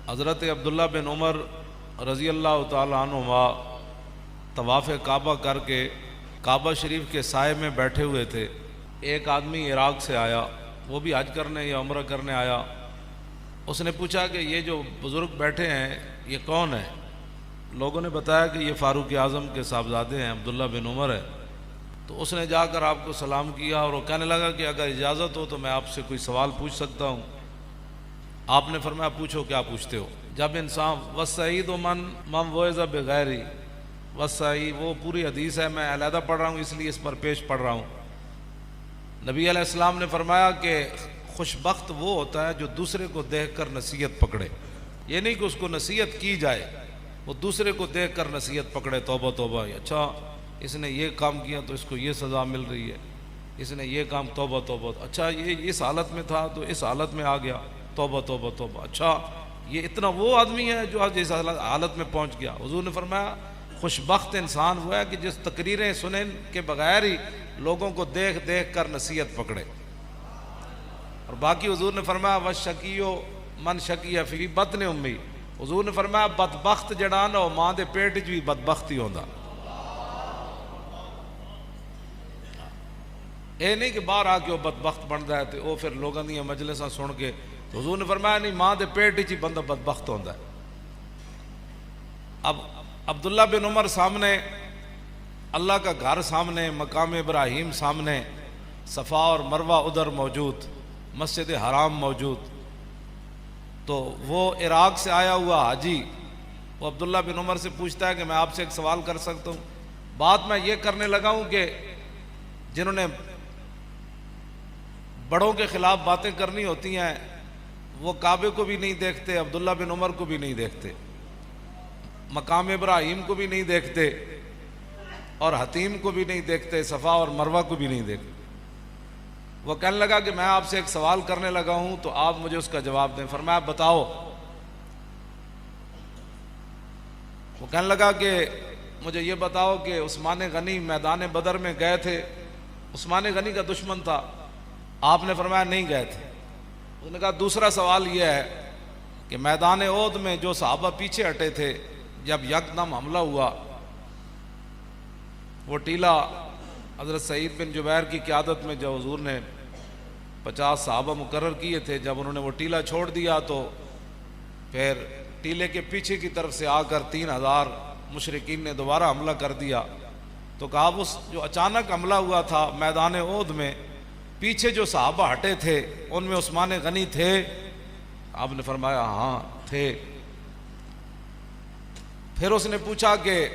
حضرت عبداللہ بن عمر رضی اللہ تعالیٰ عنہما طواف کعبہ کر کے کعبہ شریف کے سائے میں بیٹھے ہوئے تھے۔ ایک آدمی عراق سے آیا، وہ بھی حج کرنے یا عمرہ کرنے آیا۔ اس نے پوچھا کہ یہ جو بزرگ بیٹھے ہیں یہ کون ہے؟ لوگوں نے بتایا کہ یہ فاروق اعظم کے صاحبزادے ہیں، عبداللہ بن عمر ہے۔ تو اس نے جا کر آپ کو سلام کیا اور وہ کہنے لگا کہ اگر اجازت ہو تو میں آپ سے کوئی سوال پوچھ سکتا ہوں؟ آپ نے فرمایا پوچھو، کیا پوچھتے ہو؟ جب انسان وَالسَّعِيدُ مَنْ وَعِظَ بِغَيْرِ وَالسَّعِيدُ، وہ پوری حدیث ہے، میں علیحدہ پڑھ رہا ہوں اس لیے اس پر پیش پڑھ رہا ہوں۔ نبی علیہ السلام نے فرمایا کہ خوش بخت وہ ہوتا ہے جو دوسرے کو دیکھ کر نصیحت پکڑے۔ یہ نہیں کہ اس کو نصیحت کی جائے، وہ دوسرے کو دیکھ کر نصیحت پکڑے، توبہ توبہ، اچھا اس نے یہ کام کیا تو اس کو یہ سزا مل رہی ہے، اس نے یہ کام، توبہ توبہ، اچھا یہ اس حالت میں تھا تو اس حالت میں آ گیا، توبہ توبہ توبہ، اچھا یہ اتنا وہ آدمی ہے جو آج اس حالت میں پہنچ گیا۔ حضور نے فرمایا خوش بخت انسان وہ ہے کہ جس تقریریں سنیں کے بغیر ہی لوگوں کو دیکھ دیکھ کر نصیحت پکڑے۔ اور باقی حضور نے فرمایا وَالشَّقِيُّ مَنْ شَقِيَ فِي بَطْنِ أُمِّهِ، حضور نے فرمایا بدبخت جڑا نا وہ ماں دے پیٹ وچ بھی بدبخت ہی ہوندا۔ اے نہیں کہ باہر آ کے وہ بدبخت بنتا ہے تو وہ پھر لوگوں دی مجلساں سن کے، حضور نے فرمایا نہیں، ماں دے پیٹ وچ ہی بندہ بدبخت ہوندا ہے۔ اب عبداللہ بن عمر سامنے، اللہ کا گھر سامنے، مقام ابراہیم سامنے، صفا اور مروہ ادھر موجود، مسجد حرام موجود، تو وہ عراق سے آیا ہوا حاجی وہ عبداللہ بن عمر سے پوچھتا ہے کہ میں آپ سے ایک سوال کر سکتا ہوں؟ بات میں یہ کرنے لگا ہوں کہ جنہوں نے بڑوں کے خلاف باتیں کرنی ہوتی ہیں وہ کعبے کو بھی نہیں دیکھتے، عبداللہ بن عمر کو بھی نہیں دیکھتے، مقام ابراہیم کو بھی نہیں دیکھتے، اور حتیم کو بھی نہیں دیکھتے، صفا اور مروہ کو بھی نہیں دیکھتے۔ وہ کہنے لگا کہ میں آپ سے ایک سوال کرنے لگا ہوں تو آپ مجھے اس کا جواب دیں۔ فرمایا بتاؤ۔ وہ کہنے لگا کہ مجھے یہ بتاؤ کہ عثمان غنی میدان بدر میں گئے تھے، عثمان غنی کا دشمن تھا، آپ نے فرمایا نہیں گئے تھے۔ اس نے کہا دوسرا سوال یہ ہے کہ میدان احد میں جو صحابہ پیچھے ہٹے تھے، جب یکدم حملہ ہوا، وہ ٹیلہ حضرت سعید بن جبیر کی قیادت میں جو حضور نے 50 صحابہ مقرر کیے تھے، جب انہوں نے وہ ٹیلہ چھوڑ دیا تو پھر ٹیلے کے پیچھے کی طرف سے آ کر 3000 مشرکین نے دوبارہ حملہ کر دیا۔ تو کہا وہ جو اچانک حملہ ہوا تھا میدان احد میں، پیچھے جو صحابہ ہٹے تھے ان میں عثمان غنی تھے؟ آپ نے فرمایا ہاں تھے۔ پھر اس نے پوچھا کہ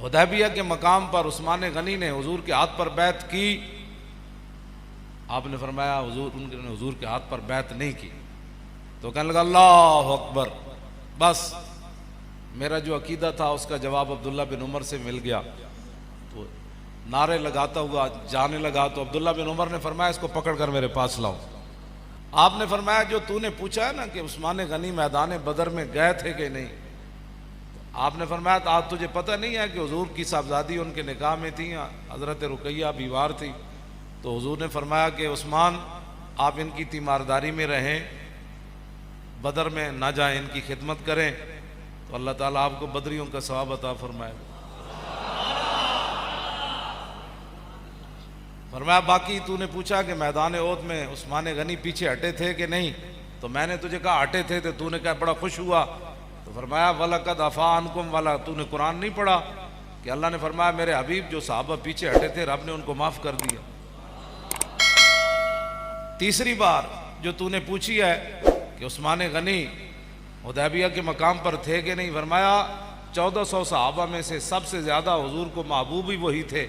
حدیبیہ کے مقام پر عثمان غنی نے حضور کے ہاتھ پر بیعت کی؟ آپ نے فرمایا ان نے حضور کے ہاتھ پر بیعت نہیں کی۔ تو کہنے لگا اللہ اکبر، بس میرا جو عقیدہ تھا اس کا جواب عبداللہ بن عمر سے مل گیا۔ تو نعرے لگاتا ہوا جانے لگا تو عبداللہ بن عمر نے فرمایا اس کو پکڑ کر میرے پاس لاؤ۔ آپ نے فرمایا جو تو نے پوچھا ہے نا کہ عثمان غنی میدان بدر میں گئے تھے کہ نہیں، آپ نے فرمایا آج تجھے پتہ نہیں ہے کہ حضور کی صاحبزادی ان کے نکاح میں تھیں، حضرت رقیہ بیوار تھی؟ تو حضور نے فرمایا کہ عثمان آپ ان کی تیمارداری میں رہیں، بدر میں نہ جائیں، ان کی خدمت کریں، تو اللہ تعالیٰ آپ کو بدریوں کا ثواب عطا فرمائے۔ فرمایا باقی تو نے پوچھا کہ میدان احد میں عثمان غنی پیچھے ہٹے تھے کہ نہیں، تو میں نے تجھے کہا ہٹے تھے، تو نے کہا بڑا خوش ہوا۔ تو فرمایا وَلَقَدْ عَفَا عَنْكُمْ وَلَا، تو نے قرآن نہیں پڑھا کہ اللہ نے فرمایا میرے حبیب جو صحابہ پیچھے ہٹے تھے رب نے ان کو معاف کر دیا۔ تیسری بار جو تو نے پوچھی ہے کہ عثمان غنی حدیبیہ کے مقام پر تھے کہ نہیں، فرمایا 1400 صحابہ میں سے سب سے زیادہ حضور کو محبوب ہی وہی تھے،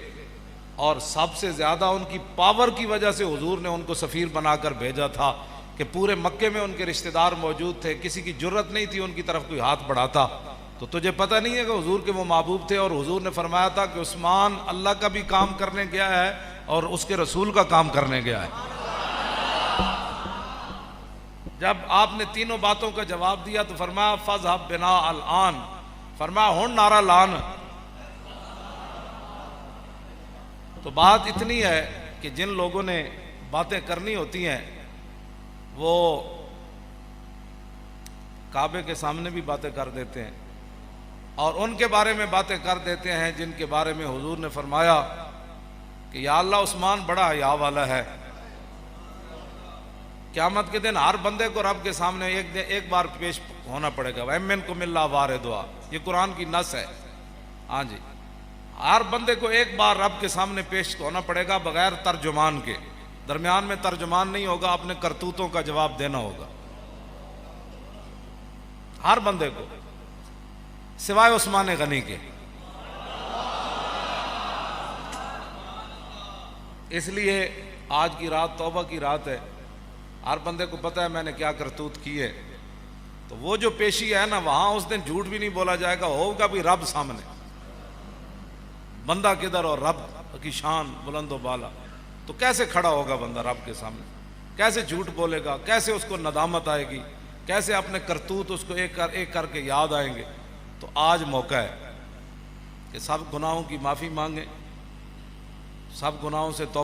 اور سب سے زیادہ ان کی پاور کی وجہ سے حضور نے ان کو سفیر بنا کر بھیجا تھا کہ پورے مکے میں ان کے رشتہ دار موجود تھے، کسی کی جرت نہیں تھی ان کی طرف کوئی ہاتھ بڑھاتا۔ تو تجھے پتہ نہیں ہے کہ حضور کے وہ محبوب تھے، اور حضور نے فرمایا تھا کہ عثمان اللہ کا بھی کام کرنے گیا ہے اور اس کے رسول کا کام کرنے گیا ہے۔ جب آپ نے تینوں باتوں کا جواب دیا تو فرمایا فَاذْهَبْ بِنَا الْآن، فرمایا ہن نعرہ لان۔ تو بات اتنی ہے کہ جن لوگوں نے باتیں کرنی ہوتی ہیں وہ کعبے کے سامنے بھی باتیں کر دیتے ہیں اور ان کے بارے میں باتیں کر دیتے ہیں جن کے بارے میں حضور نے فرمایا کہ یا اللہ عثمان بڑا حیا والا ہے. قیامت کے دن ہر بندے کو رب کے سامنے ایک بار پیش ہونا پڑے گا. وَإِن مِّنكُمْ إِلَّا وَارِدُهَا، یہ قرآن کی نص ہے. ہاں جی، ہر بندے کو ایک بار رب کے سامنے پیش ہونا پڑے گا بغیر ترجمان کے. درمیان میں ترجمان نہیں ہوگا، اپنے کرتوتوں کا جواب دینا ہوگا ہر بندے کو، سوائے عثمان غنی کے. اس لیے آج کی رات توبہ کی رات ہے. ہر بندے کو پتہ ہے میں نے کیا کرتوت کی ہے، تو وہ جو پیشی ہے نا، وہاں اس دن جھوٹ بھی نہیں بولا جائے گا، ہوگا بھی رب سامنے. بندہ کدھر اور رب کی شان بلند و بالا، تو کیسے کھڑا ہوگا بندہ رب کے سامنے؟ کیسے جھوٹ بولے گا؟ کیسے اس کو ندامت آئے گی؟ کیسے اپنے کرتوت اس کو ایک کر کے یاد آئیں گے؟ تو آج موقع ہے کہ سب گناہوں کی معافی مانگیں، سب گناہوں سے توبہ